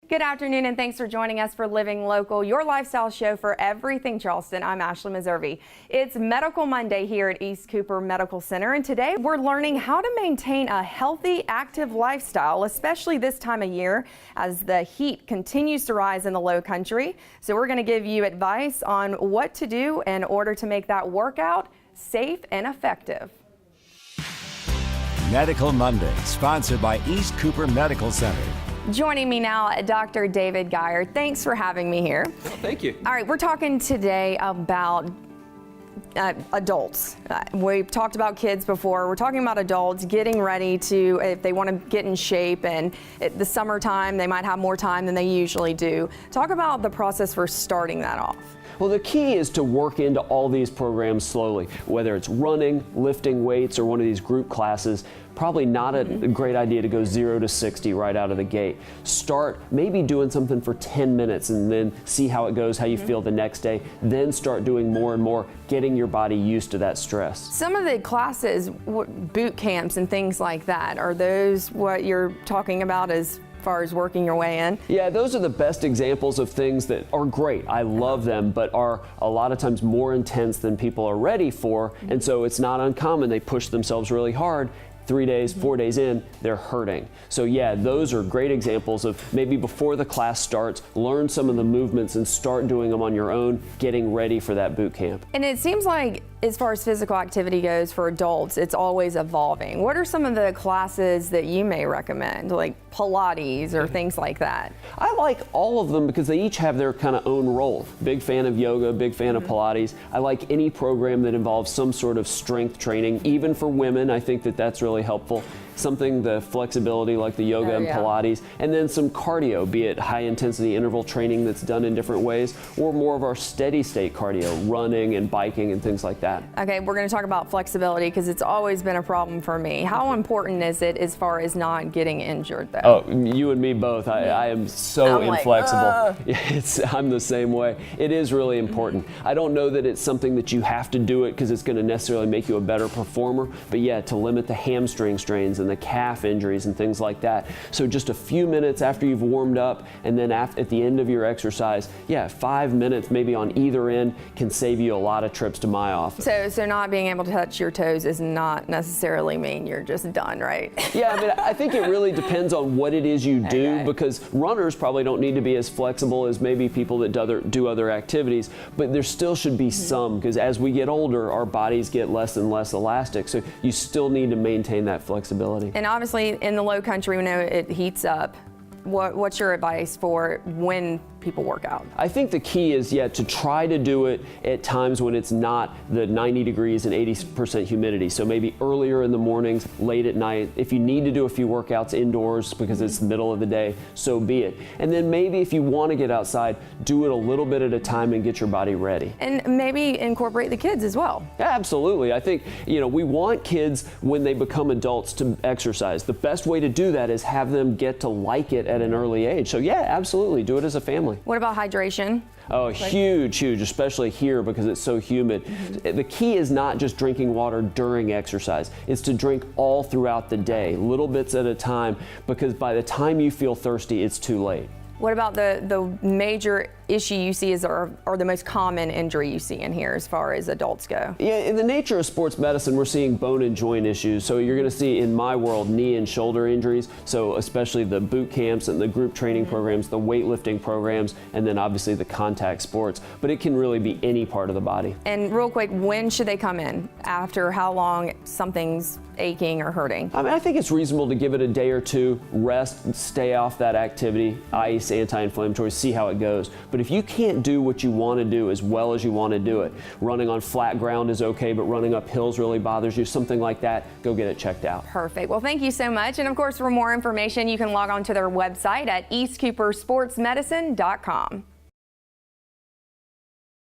Good afternoon, and thanks for joining us for Living Local, your lifestyle show for everything Charleston. I'm Ashley Meservy. It's Medical Monday here at East Cooper Medical Center, and today we're learning how to maintain a healthy, active lifestyle, especially this time of year as the heat continues to rise in the Low Country. So we're going to give you advice on what to do in order to make that workout safe and effective. Medical Monday, sponsored by East Cooper Medical Center. Joining me now, Dr. David Geier. Thanks for having me here. Well, thank you. All right, we're talking today about adults. We've talked about kids before. We're talking about adults getting ready to, if they want to get in shape, and the summertime, they might have more time than they usually do. Talk about the process for starting that off. Well, the key is to work into all these programs slowly, whether it's running, lifting weights, or one of these group classes. Probably not a great idea to go 0 to 60 right out of the gate. Start maybe doing something for 10 minutes and then see how it goes, how you feel the next day. Then start doing more and more, getting your body used to that stress. Some of the classes, boot camps and things like that, are those what you're talking about as far as working your way in? Yeah, those are the best examples of things that are great. I love them, but are a lot of times more intense than people are ready for. And so it's not uncommon. They push themselves really hard. 3 days, 4 days in, they're hurting. So yeah, those are great examples of maybe before the class starts, learn some of the movements and start doing them on your own, getting ready for that boot camp. And it seems like as far as physical activity goes for adults, it's always evolving. What are some of the classes that you may recommend, like Pilates or things like that? I like all of them because they each have their kind of own role. Big fan of yoga, big fan of Pilates. I like any program that involves some sort of strength training, even for women. I think that that's really helpful. Something, the flexibility like the yoga and Pilates, and then some cardio, be it high intensity interval training that's done in different ways, or more of our steady state cardio, running and biking and things like that. Okay, we're going to talk about flexibility because it's always been a problem for me. How important is it as far as not getting injured though? Oh, you and me both. I am so inflexible. I'm the same way. It is really important. I don't know that it's something that you have to do it because it's going to necessarily make you a better performer, but yeah, to limit the hamstring strains and the calf injuries and things like that. So just a few minutes after you've warmed up, and then at the end of your exercise, 5 minutes maybe on either end can save you a lot of trips to my office. So not being able to touch your toes is not necessarily mean you're just done, right? Yeah, I mean, I think it really depends on what it is you do, because runners probably don't need to be as flexible as maybe people that do other activities, but there still should be some, because as we get older, our bodies get less and less elastic, so you still need to maintain that flexibility. And obviously in the Low Country, we know it heats up. What's your advice for when people work out? I think the key is, to try to do it at times when it's not the 90 degrees and 80% humidity. So maybe earlier in the mornings, late at night. If you need to do a few workouts indoors because it's the middle of the day, so be it. And then maybe if you want to get outside, do it a little bit at a time and get your body ready. And maybe incorporate the kids as well. Yeah, absolutely. I think, we want kids when they become adults to exercise. The best way to do that is have them get to like it at an early age. So yeah, absolutely. Do it as a family. What about hydration? Oh, huge, especially here because it's so humid. The key is not just drinking water during exercise. It's to drink all throughout the day, little bits at a time, because by the time you feel thirsty, it's too late. What about the major issue you see or the most common injury you see in here as far as adults go? Yeah, in the nature of sports medicine, we're seeing bone and joint issues. So you're going to see, in my world, knee and shoulder injuries. So especially the boot camps and the group training programs, the weightlifting programs, and then obviously the contact sports. But it can really be any part of the body. And real quick, when should they come in? After how long something's aching or hurting? I mean, I think it's reasonable to give it a day or two, rest, stay off that activity, ice, anti-inflammatory, see how it goes. But if you can't do what you want to do as well as you want to do it, running on flat ground is okay, but running up hills really bothers you, something like that, go get it checked out. Perfect. Well, thank you so much. And of course, for more information, you can log on to their website at eastcoopersportsmedicine.com.